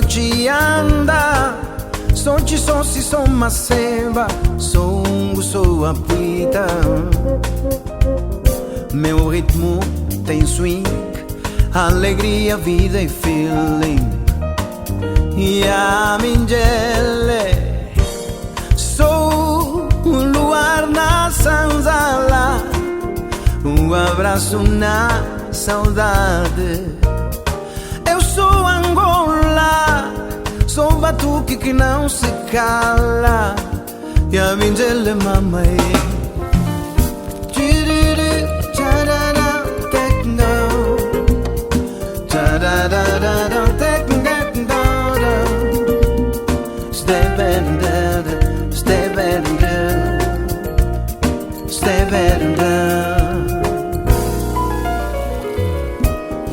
te anda. Só te só se sou maceba, sou a pita. Meu ritmo tem swing, alegria, vida e feeling. E a mingele, sou o luar na sanzala, um abraço na saudade. Eu sou Angola, sou batuque que não se cala. E a mingele mamãe.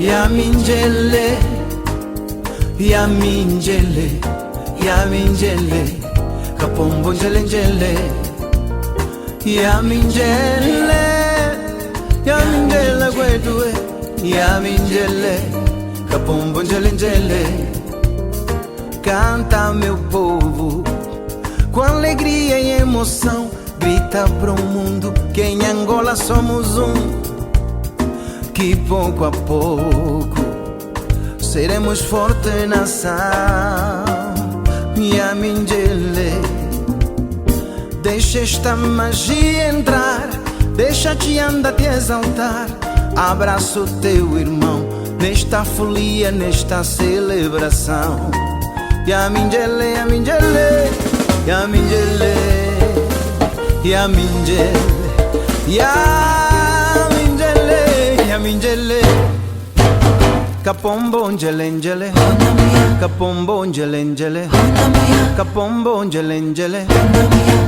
Yamingele, yamingele, yamingele, kapombo njele njele. Yamingele, yamingele kwetu, yamingele, kapombo njele njele. Canta meu povo, com alegria e emoção, grita pro mundo que em Angola somos que pouco a pouco seremos forte nação. Yamingele, deixa esta magia entrar, deixa te andar te exaltar. Abraço teu irmão nesta folia, nesta celebração. Yamingele, yamingele, yamingele, yamingele, yamingele. Kapombo njele njele, kapombo njele njele, kapombo njele njele,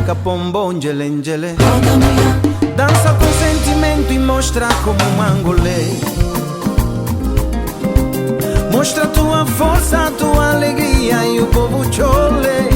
kapombo njele njele. Dança com sentimento e mostra como um angolês. Mostra tua força, tua alegria e o povo chole.